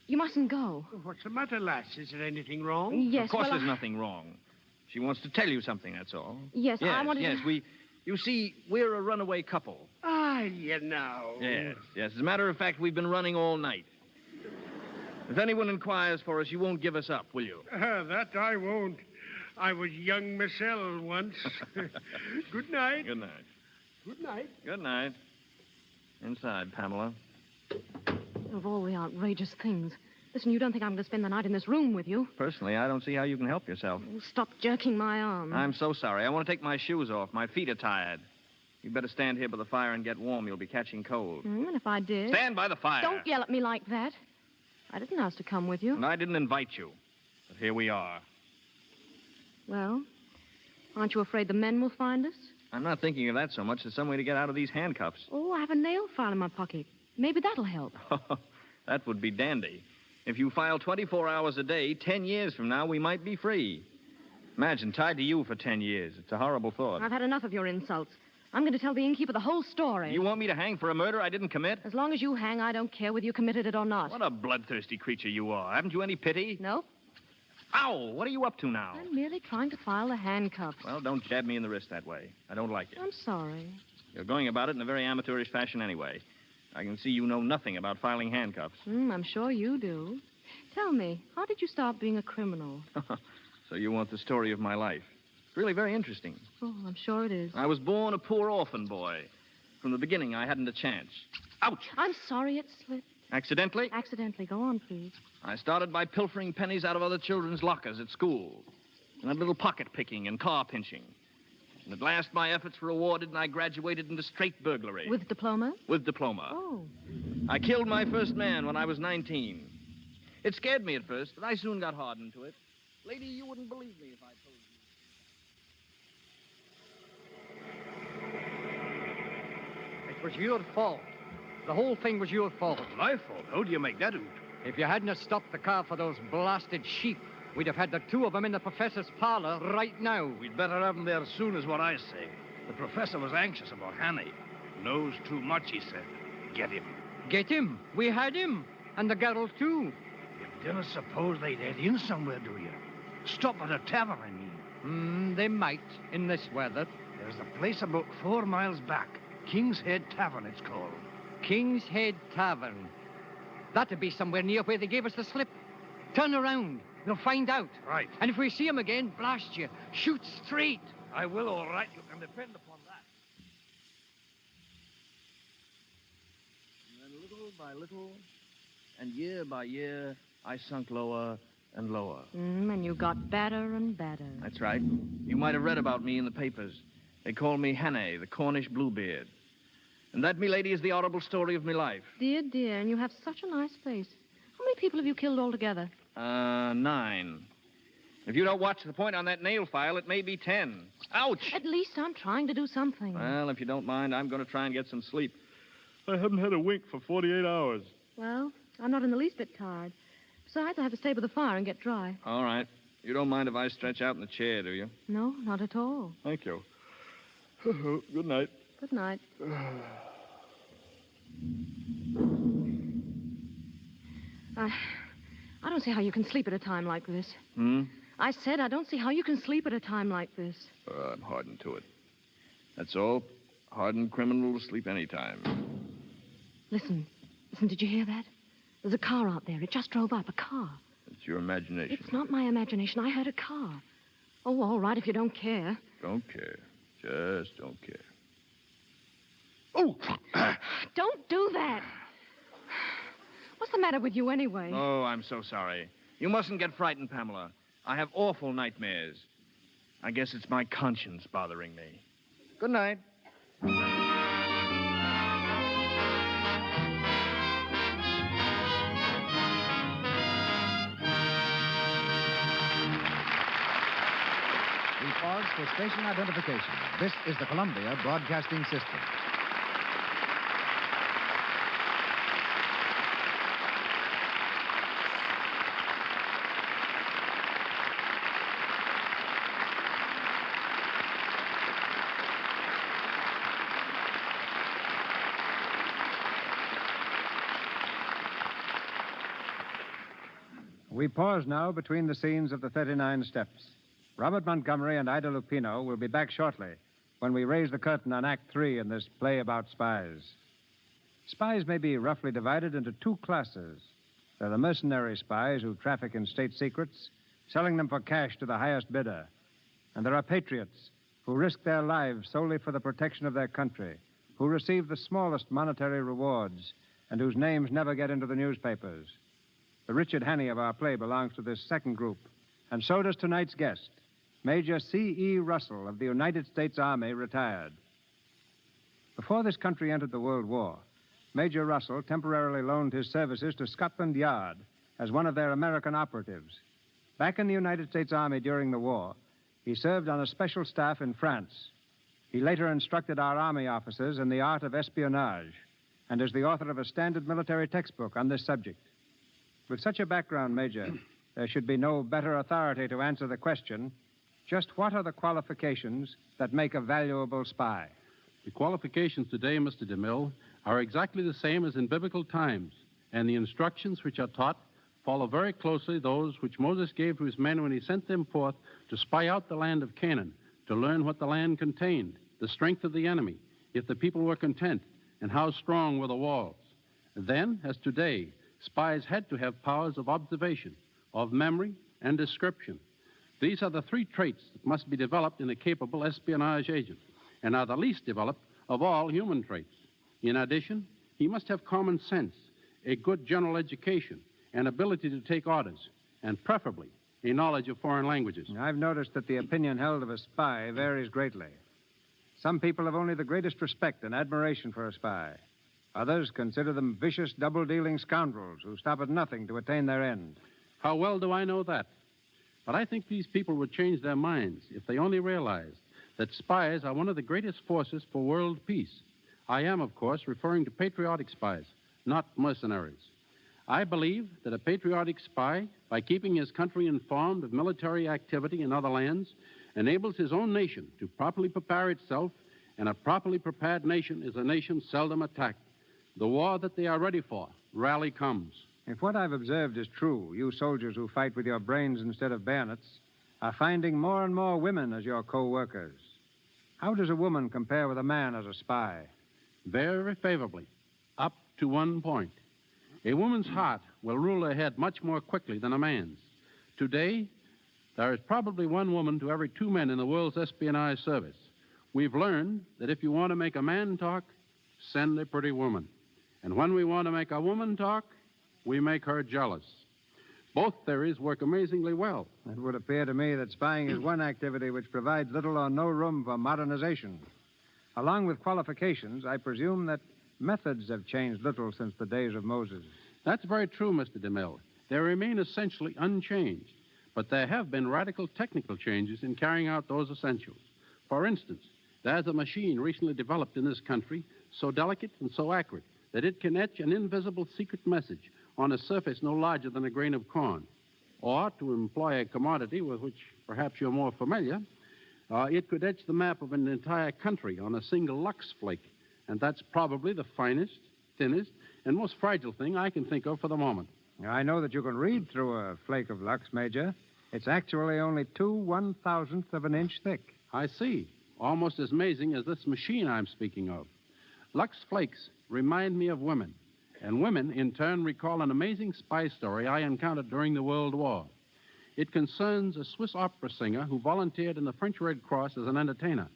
mustn't go. What's the matter, lass? Is there anything wrong? Yes, Of course there's nothing wrong. She wants to tell you something, that's all. Yes, I wanted Yes, to... You see, we're a runaway couple. Ah, you know. Yes. As a matter of fact, we've been running all night. If anyone inquires for us, you won't give us up, will you? That I won't. I was young myself once. Good night. Good night. Good night. Good night. Inside, Pamela. Of all the outrageous things. Listen, you don't think I'm going to spend the night in this room with you? Personally, I don't see how you can help yourself. Stop jerking my arm. I'm so sorry. I want to take my shoes off. My feet are tired. You'd better stand here by the fire and get warm. You'll be catching cold. And if I did... Stand by the fire. Don't yell at me like that. I didn't ask to come with you. And I didn't invite you. But here we are. Well, aren't you afraid the men will find us? I'm not thinking of that so much as some way to get out of these handcuffs. Oh, I have a nail file in my pocket. Maybe that'll help. That would be dandy. If you file 24 hours a day, 10 years from now, we might be free. Imagine, tied to you for 10 years. It's a horrible thought. I've had enough of your insults. I'm going to tell the innkeeper the whole story. You want me to hang for a murder I didn't commit? As long as you hang, I don't care whether you committed it or not. What a bloodthirsty creature you are. Haven't you any pity? No. Ow! What are you up to now? I'm merely trying to file the handcuffs. Well, don't jab me in the wrist that way. I don't like it. I'm sorry. You're going about it in a very amateurish fashion anyway. I can see you know nothing about filing handcuffs. I'm sure you do. Tell me, how did you start being a criminal? So you want the story of my life. It's really very interesting. Oh, I'm sure it is. I was born a poor orphan boy. From the beginning, I hadn't a chance. Ouch! I'm sorry it slipped. Accidentally? Accidentally. Go on, please. I started by pilfering pennies out of other children's lockers at school. And a little pocket picking and car pinching. And at last, my efforts were rewarded, and I graduated into straight burglary. With diploma? With diploma. Oh. I killed my first man when I was 19. It scared me at first, but I soon got hardened to it. Lady, you wouldn't believe me if I told you. It was your fault. The whole thing was your fault. My fault? How do you make that out? If you hadn't have stopped the car for those blasted sheep, we'd have had the 2 of them in the professor's parlor right now. We'd better have them there soon, is what I say. The professor was anxious about Hanny. Knows too much, he said. Get him. Get him? We had him. And the girl, too. You Don't suppose they'd head in somewhere, do you? Stop at a tavern, I mean. They might, in this weather. There's a place about 4 miles back. King's Head Tavern, it's called. King's Head Tavern. That'd be somewhere near where they gave us the slip. Turn around. They'll find out. Right. And if we see 'em again, blast you. Shoot straight. I will, all right. You can depend upon that. And then little by little, and year by year, I sunk lower and lower. And you got better and better. That's right. You might have read about me in the papers. They call me Hannay, the Cornish Bluebeard. And that, milady, is the horrible story of my life. Dear, dear, and you have such a nice face. How many people have you killed altogether? 9. If you don't watch the point on that nail file, it may be 10. Ouch! At least I'm trying to do something. Well, if you don't mind, I'm going to try and get some sleep. I haven't had a wink for 48 hours. Well, I'm not in the least bit tired. Besides, I have to stay by the fire and get dry. All right. You don't mind if I stretch out in the chair, do you? No, not at all. Thank you. Good night. Good night. I don't see how you can sleep at a time like this. I said I don't see how you can sleep at a time like this. I'm hardened to it. That's all. Hardened criminal to sleep any time. Listen, did you hear that? There's a car out there. It just drove up, a car. It's your imagination. It's not my imagination. I heard a car. Oh, all right, if you don't care. Don't care. Just don't care. Oh! Don't do that. What's the matter with you anyway? Oh, I'm so sorry. You mustn't get frightened, Pamela. I have awful nightmares. I guess it's my conscience bothering me. Good night. We pause for station identification. This is the Columbia Broadcasting System. We pause now between the scenes of the 39 Steps. Robert Montgomery and Ida Lupino will be back shortly when we raise the curtain on Act 3 in this play about spies. Spies may be roughly divided into 2 classes. There are the mercenary spies who traffic in state secrets, selling them for cash to the highest bidder. And there are patriots who risk their lives solely for the protection of their country, who receive the smallest monetary rewards, and whose names never get into the newspapers. The Richard Hannay of our play belongs to this second group, and so does tonight's guest, Major C.E. Russell of the United States Army, retired. Before this country entered the World War, Major Russell temporarily loaned his services to Scotland Yard as one of their American operatives. Back in the United States Army during the war, he served on a special staff in France. He later instructed our Army officers in the art of espionage and is the author of a standard military textbook on this subject. With such a background, Major, there should be no better authority to answer the question, just what are the qualifications that make a valuable spy? The qualifications today, Mr. DeMille, are exactly the same as in biblical times, and the instructions which are taught follow very closely those which Moses gave to his men when he sent them forth to spy out the land of Canaan, to learn what the land contained, the strength of the enemy, if the people were content, and how strong were the walls. Then, as today, spies had to have powers of observation, of memory, and description. These are the 3 traits that must be developed in a capable espionage agent, and are the least developed of all human traits. In addition, he must have common sense, a good general education, an ability to take orders, and preferably a knowledge of foreign languages. I've noticed that the opinion held of a spy varies greatly. Some people have only the greatest respect and admiration for a spy. Others consider them vicious, double-dealing scoundrels who stop at nothing to attain their end. How well do I know that? But I think these people would change their minds if they only realized that spies are one of the greatest forces for world peace. I am, of course, referring to patriotic spies, not mercenaries. I believe that a patriotic spy, by keeping his country informed of military activity in other lands, enables his own nation to properly prepare itself, and a properly prepared nation is a nation seldom attacked. The war that they are ready for rarely comes. If what I've observed is true, you soldiers who fight with your brains instead of bayonets are finding more and more women as your co-workers. How does a woman compare with a man as a spy? Very favorably, up to one point. A woman's heart will rule her head much more quickly than a man's. Today, there is probably one woman to every 2 men in the world's espionage service. We've learned that if you want to make a man talk, send a pretty woman. And when we want to make a woman talk, we make her jealous. Both theories work amazingly well. It would appear to me that spying is one activity which provides little or no room for modernization. Along with qualifications, I presume that methods have changed little since the days of Moses. That's very true, Mr. DeMille. They remain essentially unchanged, but there have been radical technical changes in carrying out those essentials. For instance, there's a machine recently developed in this country so delicate and so accurate that it can etch an invisible secret message on a surface no larger than a grain of corn. Or, to employ a commodity with which perhaps you're more familiar, it could etch the map of an entire country on a single lux flake. And that's probably the finest, thinnest, and most fragile thing I can think of for the moment. I know that you can read through a flake of lux, Major. It's actually only 2/1000th of an inch thick. I see. Almost as amazing as this machine I'm speaking of. Lux flakes remind me of women, and women, in turn, recall an amazing spy story I encountered during the World War. It concerns a Swiss opera singer who volunteered in the French Red Cross as an entertainer.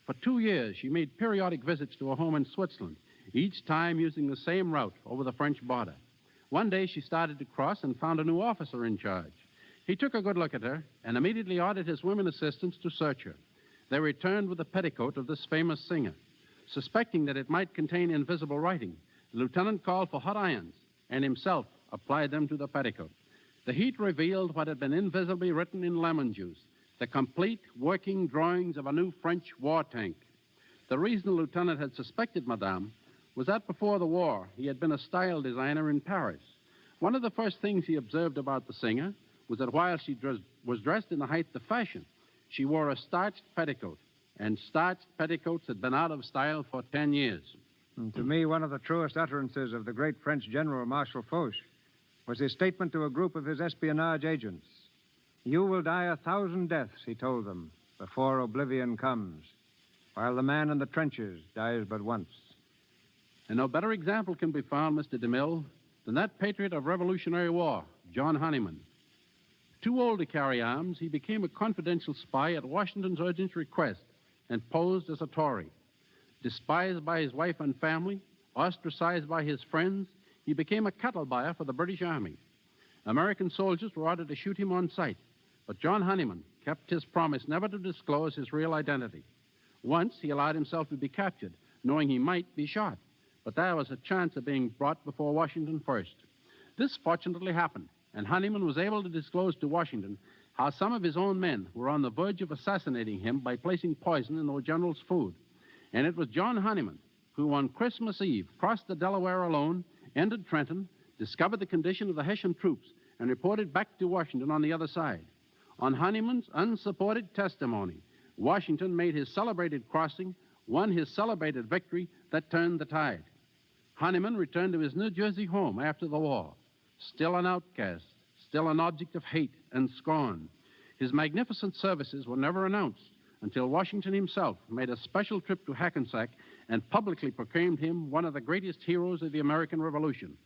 For 2 years, she made periodic visits to a home in Switzerland, each time using the same route over the French border. One day, she started to cross and found a new officer in charge. He took a good look at her and immediately ordered his women assistants to search her. They returned with the petticoat of this famous singer. Suspecting that it might contain invisible writing, the lieutenant called for hot irons and himself applied them to the petticoat. The heat revealed what had been invisibly written in lemon juice, the complete working drawings of a new French war tank. The reason the lieutenant had suspected Madame was that before the war, he had been a style designer in Paris. One of the first things he observed about the singer was that while she was dressed in the height of fashion, she wore a starched petticoat, and starched petticoats had been out of style for 10 years. And to me, one of the truest utterances of the great French General Marshal Foch was his statement to a group of his espionage agents. You will die 1,000 deaths, he told them, before oblivion comes, while the man in the trenches dies but once. And no better example can be found, Mr. DeMille, than that patriot of Revolutionary War, John Honeyman. Too old to carry arms, he became a confidential spy at Washington's urgent request and posed as a Tory. Despised by his wife and family, ostracized by his friends, he became a cattle buyer for the British Army. American soldiers were ordered to shoot him on sight, but John Honeyman kept his promise never to disclose his real identity. Once he allowed himself to be captured, knowing he might be shot, but there was a chance of being brought before Washington first. This fortunately happened, and Honeyman was able to disclose to Washington how some of his own men were on the verge of assassinating him by placing poison in the general's food. And it was John Honeyman who, on Christmas Eve, crossed the Delaware alone, entered Trenton, discovered the condition of the Hessian troops, and reported back to Washington on the other side. On Honeyman's unsupported testimony, Washington made his celebrated crossing, won his celebrated victory that turned the tide. Honeyman returned to his New Jersey home after the war, still an outcast, still an object of hate and scorn. His magnificent services were never announced until Washington himself made a special trip to Hackensack and publicly proclaimed him one of the greatest heroes of the American Revolution.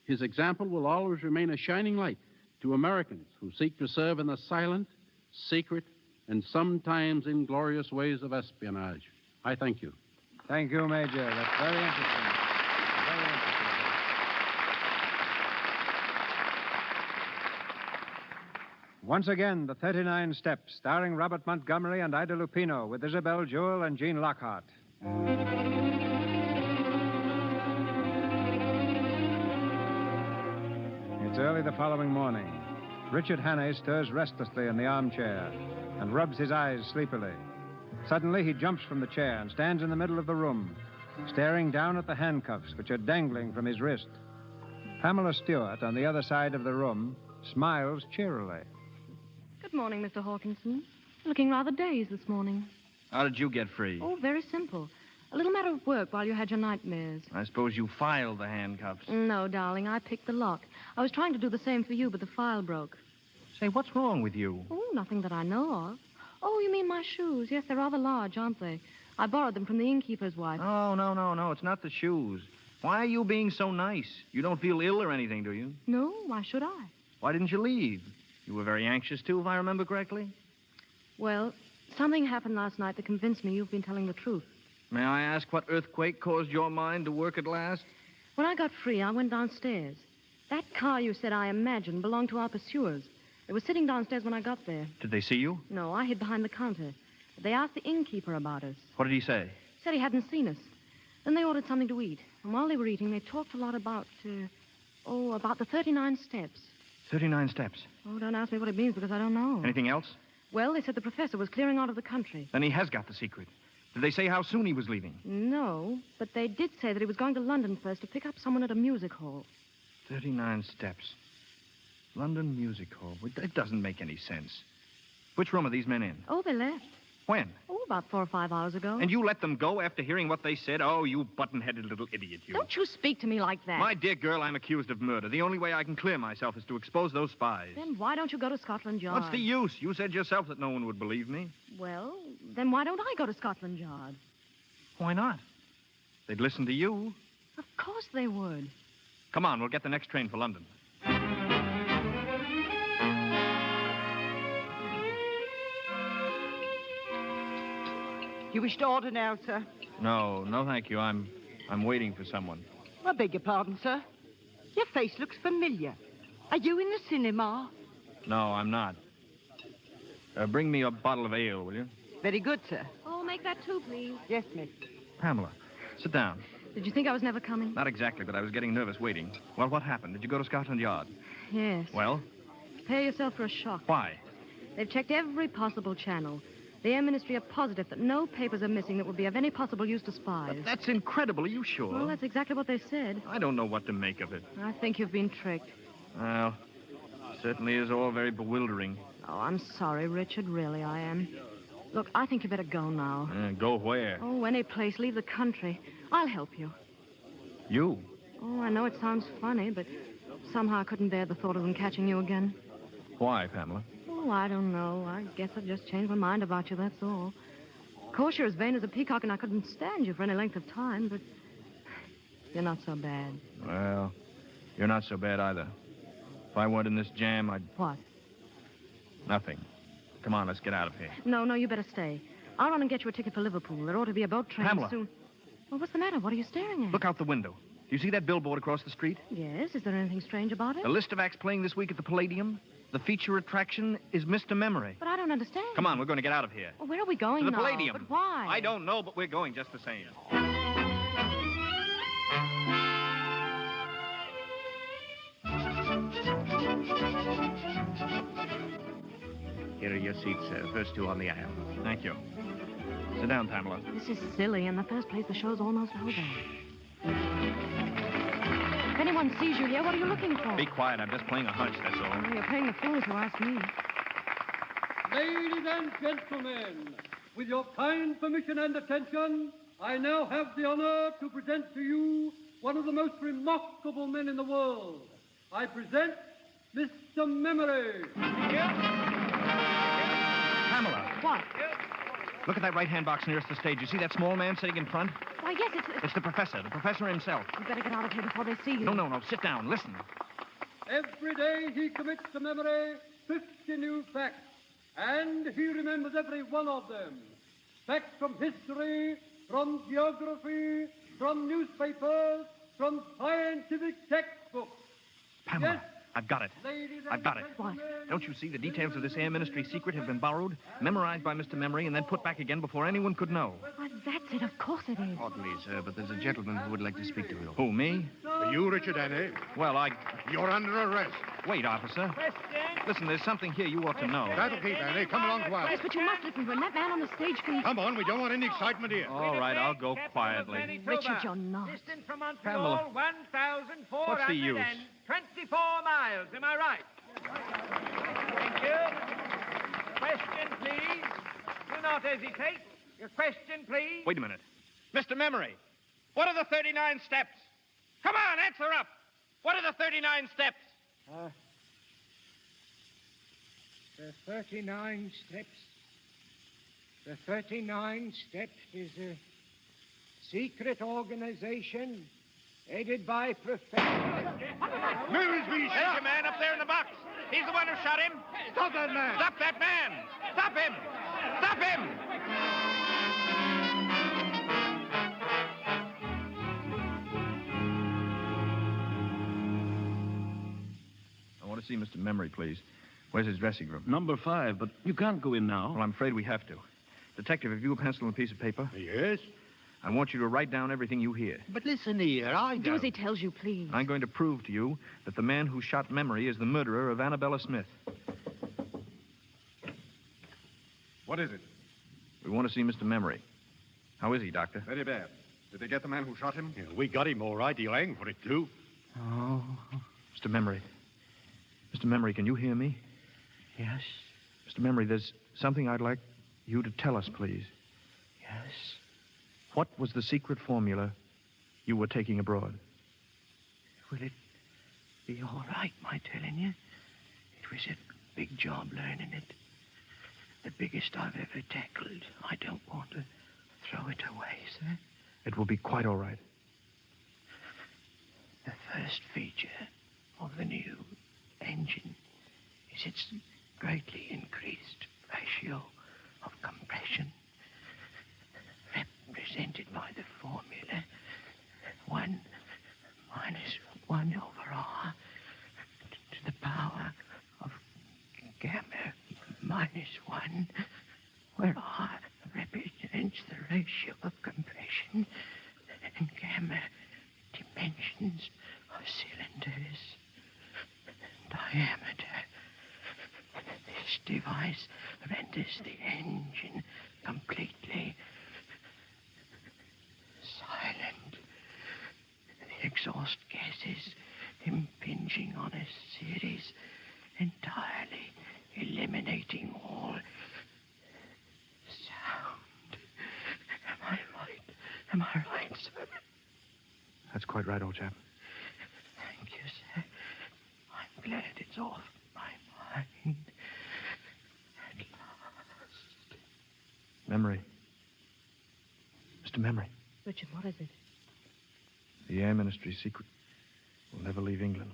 His example will always remain a shining light to Americans who seek to serve in the silent, secret, and sometimes inglorious ways of espionage. I thank you. Thank you, Major. That's very interesting. Very interesting. Once again, the 39 Steps, starring Robert Montgomery and Ida Lupino, with Isabel Jewell and Gene Lockhart. It's early the following morning. Richard Hannay stirs restlessly in the armchair and rubs his eyes sleepily. Suddenly, he jumps from the chair and stands in the middle of the room, staring down at the handcuffs which are dangling from his wrist. Pamela Stewart, on the other side of the room, smiles cheerily. Good morning, Mr. Hawkinson. Looking rather dazed this morning. How did you get free? Oh, very simple. A little matter of work while you had your nightmares. I suppose you filed the handcuffs. No, darling, I picked the lock. I was trying to do the same for you, but the file broke. Say, what's wrong with you? Oh, nothing that I know of. Oh, you mean my shoes? Yes, they're rather large, aren't they? I borrowed them from the innkeeper's wife. Oh, no. It's not the shoes. Why are you being so nice? You don't feel ill or anything, do you? No, why should I? Why didn't you leave? You were very anxious, too, if I remember correctly. Well, something happened last night that convinced me you've been telling the truth. May I ask what earthquake caused your mind to work at last? When I got free, I went downstairs. That car you said I imagined belonged to our pursuers. They were sitting downstairs when I got there. Did they see you? No, I hid behind the counter. They asked the innkeeper about us. What did he say? Said he hadn't seen us. Then they ordered something to eat. And while they were eating, they talked a lot about the 39 steps. 39 steps. Oh, don't ask me what it means because I don't know. Anything else? Well, they said the professor was clearing out of the country. Then he has got the secret. Did they say how soon he was leaving? No, but they did say that he was going to London first to pick up someone at a music hall. 39 steps. London Music Hall. It doesn't make any sense. Which room are these men in? Oh, they left. When? Oh, about 4 or 5 hours ago. And you let them go after hearing what they said? Oh, you button-headed little idiot, you. Don't you speak to me like that. My dear girl, I'm accused of murder. The only way I can clear myself is to expose those spies. Then why don't you go to Scotland Yard? What's the use? You said yourself that no one would believe me. Well, then why don't I go to Scotland Yard? Why not? They'd listen to you. Of course they would. Come on, we'll get the next train for London. You wish to order now, sir? No, thank you. I'm waiting for someone. I beg your pardon, sir. Your face looks familiar. Are you in the cinema? No, I'm not. Bring me a bottle of ale, will you? Very good, sir. Oh, make that 2, please. Yes, miss. Pamela, sit down. Did you think I was never coming? Not exactly, but I was getting nervous waiting. Well, what happened? Did you go to Scotland Yard? Yes. Well? Prepare yourself for a shock. Why? They've checked every possible channel. The Air Ministry are positive that no papers are missing that would be of any possible use to spies. But that's incredible. Are you sure? Well, that's exactly what they said. I don't know what to make of it. I think you've been tricked. Well, certainly is all very bewildering. Oh, I'm sorry, Richard. Really, I am. Look, I think you better go now. Go where? Oh, any place. Leave the country. I'll help you. You? Oh, I know it sounds funny, but somehow I couldn't bear the thought of them catching you again. Why, Pamela? Oh, I don't know. I guess I've just changed my mind about you, that's all. Of course, you're as vain as a peacock, and I couldn't stand you for any length of time, but you're not so bad. Well, you're not so bad either. If I weren't in this jam, I'd... What? Nothing. Come on, let's get out of here. No, you better stay. I'll run and get you a ticket for Liverpool. There ought to be a boat train Pamela. soon. Well, what's the matter? What are you staring at? Look out the window. Do you see that billboard across the street? Yes. Is there anything strange about it? The list of acts playing this week at the Palladium. The feature attraction is Mr. Memory. But I don't understand. Come on, we're going to get out of here. Well, where are we going to the now? Palladium. But why? I don't know, but we're going just the same. Here are your seats, sir. First 2 on the aisle. Thank you. Sit down, Pamela. This is silly. In the first place, the show's almost over. If anyone sees you here, what are you looking for? Be quiet. I'm just playing a hunch, that's all. Oh, you're playing the fool if you ask me. Ladies and gentlemen, with your kind permission and attention, I now have the honor to present to you one of the most remarkable men in the world. I present Mr. Memory. Pamela. What? Look at that right-hand box nearest the stage. You see that small man sitting in front? Why, yes, It's the professor himself. You better get out of here before they see you. No. Sit down. Listen. Every day he commits to memory 50 new facts, and he remembers every one of them. Facts from history, from geography, from newspapers, from scientific textbooks. Pamela, Yes, I've got it. I've got it. What? Don't you see the details of this Air Ministry secret have been borrowed, memorized by Mr. Memory, and then put back again before anyone could know? Why, that's it. Of course it is. Pardon me, sir, but there's a gentleman who would like to speak to you. Who, me? You, Richard Annie? Well, You're under arrest. Wait, officer. Listen, there's something here you ought to know. That'll keep, Annie. Come along quiet. Yes, but you must listen to him. That man on the stage can... Come on, we don't want any excitement here. All right, I'll go quietly. Richard, you're not. Distant from Pamela. Montreal, 1,424 What's the use? miles. Am I right? Thank you. Question, please. Do not hesitate. Your question, please. Wait a minute. Mr. Memory, what are the 39 steps? Come on, answer up. What are the 39 steps? The 39 steps. The 39 steps is a secret organization headed by Professor... There's your man up there in the box. He's the one who shot him. Stop that man! Stop that man! Stop him! Stop him! I want to see Mr. Memory, please. Where's his dressing room? Number 5, but you can't go in now. Well, I'm afraid we have to. Detective, have you a pencil and a piece of paper? Yes. I want you to write down everything you hear. But listen here, I Do as he tells you, please. I'm going to prove to you that the man who shot Memory is the murderer of Annabella Smith. What is it? We want to see Mr. Memory. How is he, Doctor? Very bad. Did they get the man who shot him? Yeah, we got him all right. He'll hang for it, too. Oh. Mr. Memory. Mr. Memory, can you hear me? Yes. Mr. Memory, there's something I'd like you to tell us, please. Yes. What was the secret formula you were taking abroad? Will it be all right, my telling you? It was a big job learning it. The biggest I've ever tackled. I don't want to throw it away, sir. It will be quite all right. The first feature of the new engine is its greatly increased ratio of compression, represented by the formula 1 minus 1 over R to the power of gamma minus 1, where R represents the ratio of compression and gamma dimensions of cylinders diameter. This device renders the engine completely silent. The exhaust gases impinging on a series entirely eliminating all sound. Am I right? Am I right, sir? That's quite right, old chap. Thank you, sir. I'm glad it's off my mind. At last. Memory. Mr. Memory. Richard, what is it? The Air Ministry's secret will never leave England.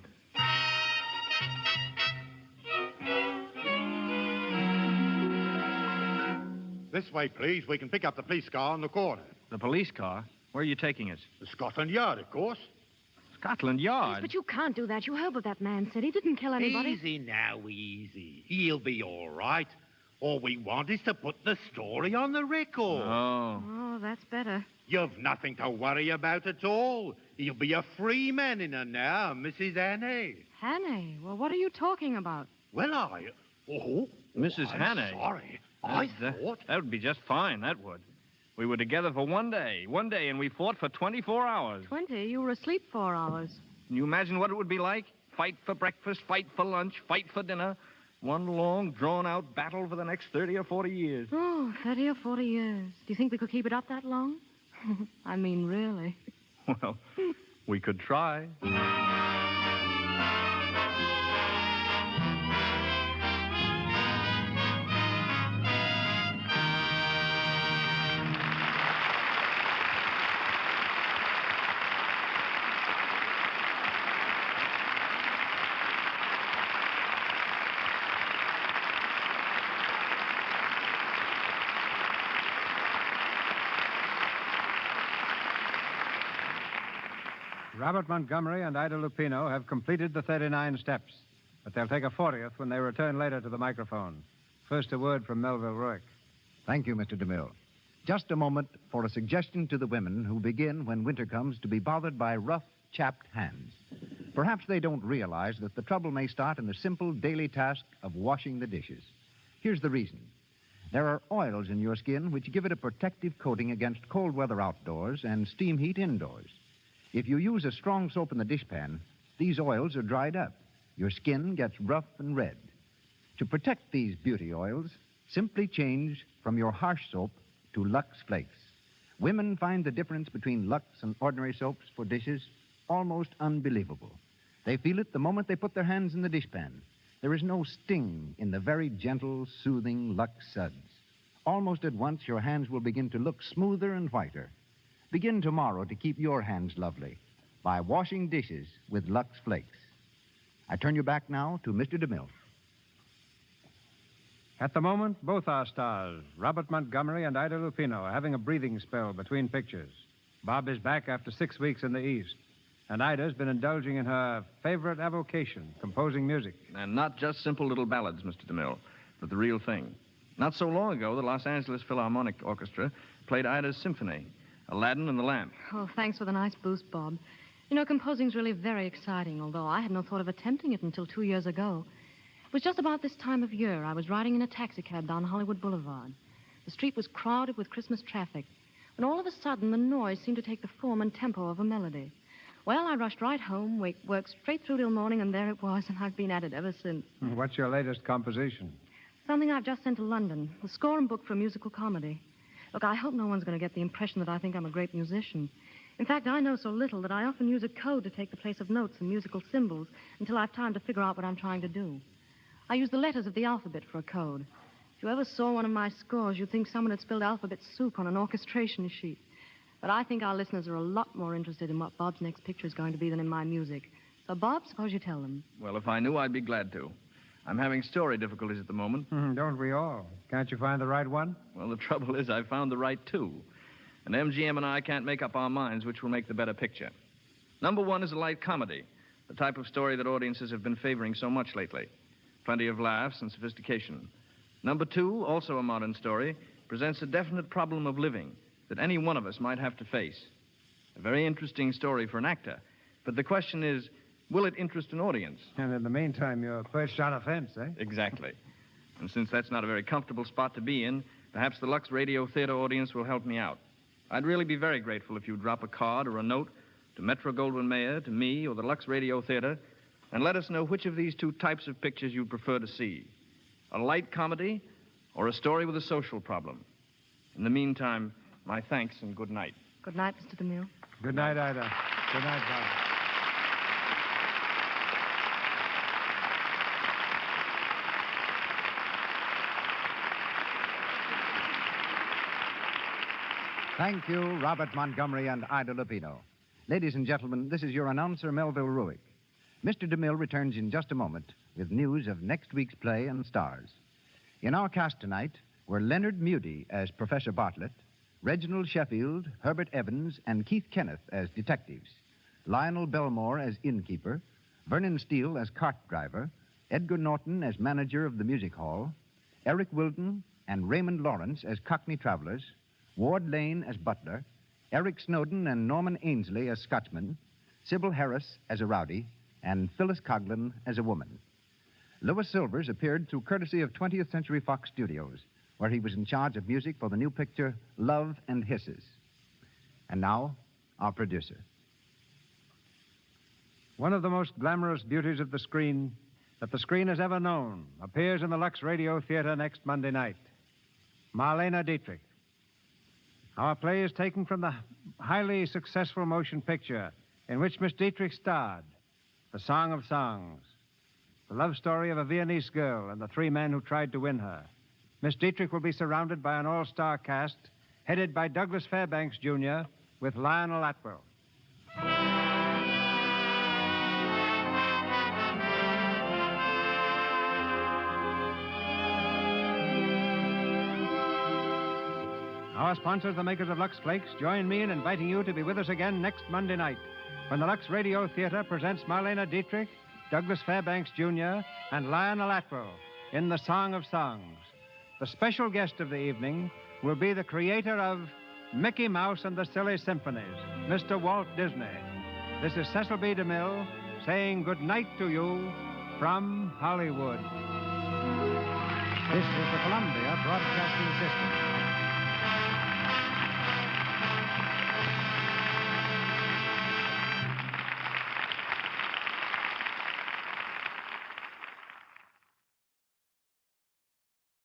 This way, please. We can pick up the police car on the corner. The police car? Where are you taking us? The Scotland Yard, of course. Scotland Yard? Yes, but you can't do that. You heard what that man said. He didn't kill anybody. Easy now, easy. He'll be all right. All we want is to put the story on the record. Oh, that's better. You've nothing to worry about at all. He'll be a free man in her now, Mrs. Hannay. Hannay? Well, what are you talking about? Well, Mrs. I'm Hannay? sorry. I thought... That would be just fine, that would. We were together for one day, and we fought for 24 hours. 20? You were asleep 4 hours. Can you imagine what it would be like? Fight for breakfast, fight for lunch, fight for dinner. One long, drawn-out battle for the next 30 or 40 years. Oh, 30 or 40 years. Do you think we could keep it up that long? I mean, really. Well, we could try. Robert Montgomery and Ida Lupino have completed the 39 steps, but they'll take a 40th when they return later to the microphone. First, a word from Melville Ruick. Thank you, Mr. DeMille. Just a moment for a suggestion to the women who begin, when winter comes, to be bothered by rough, chapped hands. Perhaps they don't realize that the trouble may start in the simple daily task of washing the dishes. Here's the reason. There are oils in your skin which give it a protective coating against cold weather outdoors and steam heat indoors. If you use a strong soap in the dishpan, these oils are dried up. Your skin gets rough and red. To protect these beauty oils, simply change from your harsh soap to Lux Flakes. Women find the difference between Lux and ordinary soaps for dishes almost unbelievable. They feel it the moment they put their hands in the dishpan. There is no sting in the very gentle, soothing Lux suds. Almost at once, your hands will begin to look smoother and whiter. Begin tomorrow to keep your hands lovely by washing dishes with Lux Flakes. I turn you back now to Mr. DeMille. At the moment, both our stars, Robert Montgomery and Ida Lupino, are having a breathing spell between pictures. Bob is back after 6 weeks in the East, and Ida's been indulging in her favorite avocation, composing music. And not just simple little ballads, Mr. DeMille, but the real thing. Not so long ago, the Los Angeles Philharmonic Orchestra played Ida's symphony, Aladdin and the Lamp. Oh, thanks for the nice boost, Bob. You know, composing's really very exciting, although I had no thought of attempting it until 2 years ago. It was just about this time of year. I was riding in a taxicab down Hollywood Boulevard. The street was crowded with Christmas traffic, and all of a sudden the noise seemed to take the form and tempo of a melody. Well, I rushed right home, worked straight through till morning, and there it was, and I've been at it ever since. What's your latest composition? Something I've just sent to London, the score and book for a musical comedy. Look, I hope no one's going to get the impression that I think I'm a great musician. In fact, I know so little that I often use a code to take the place of notes and musical symbols until I've time to figure out what I'm trying to do. I use the letters of the alphabet for a code. If you ever saw one of my scores, you'd think someone had spilled alphabet soup on an orchestration sheet. But I think our listeners are a lot more interested in what Bob's next picture is going to be than in my music. So, Bob, suppose you tell them. Well, if I knew, I'd be glad to. I'm having story difficulties at the moment. Don't we all? Can't you find the right one? Well, the trouble is I've found the right two. And MGM and I can't make up our minds which will make the better picture. Number one is a light comedy, the type of story that audiences have been favoring so much lately. Plenty of laughs and sophistication. Number two, also a modern story, presents a definite problem of living that any one of us might have to face. A very interesting story for an actor. But the question is, will it interest an audience? And in the meantime, you're perched on a fence, eh? Exactly. And since that's not a very comfortable spot to be in, perhaps the Lux Radio Theater audience will help me out. I'd really be very grateful if you'd drop a card or a note to Metro-Goldwyn-Mayer, to me, or the Lux Radio Theater, and let us know which of these two types of pictures you'd prefer to see. A light comedy or a story with a social problem. In the meantime, my thanks and good night. Good night, Mr. DeMille. Good night, Ida. Good night, Bob. Thank you, Robert Montgomery and Ida Lupino. Ladies and gentlemen, this is your announcer, Melville Ruick. Mr. DeMille returns in just a moment with news of next week's play and stars. In our cast tonight were Leonard Mudie as Professor Bartlett, Reginald Sheffield, Herbert Evans, and Keith Kenneth as detectives, Lionel Belmore as innkeeper, Vernon Steele as cart driver, Edgar Norton as manager of the music hall, Eric Wilden and Raymond Lawrence as Cockney travelers, Ward Lane as butler, Eric Snowden and Norman Ainsley as Scotchman, Sybil Harris as a rowdy, and Phyllis Coughlin as a woman. Louis Silvers appeared through courtesy of 20th Century Fox Studios, where he was in charge of music for the new picture Love and Hisses. And now, our producer. One of the most glamorous beauties of the screen that the screen has ever known appears in the Lux Radio Theater next Monday night. Marlene Dietrich. Our play is taken from the highly successful motion picture in which Miss Dietrich starred, The Song of Songs, the love story of a Viennese girl and the three men who tried to win her. Miss Dietrich will be surrounded by an all-star cast headed by Douglas Fairbanks, Jr., with Lionel Atwell. Our sponsors, the makers of Lux Flakes, join me in inviting you to be with us again next Monday night when the Lux Radio Theater presents Marlene Dietrich, Douglas Fairbanks, Jr., and Lionel Atwell in The Song of Songs. The special guest of the evening will be the creator of Mickey Mouse and the Silly Symphonies, Mr. Walt Disney. This is Cecil B. DeMille saying good night to you from Hollywood. This is the Columbia Broadcasting System.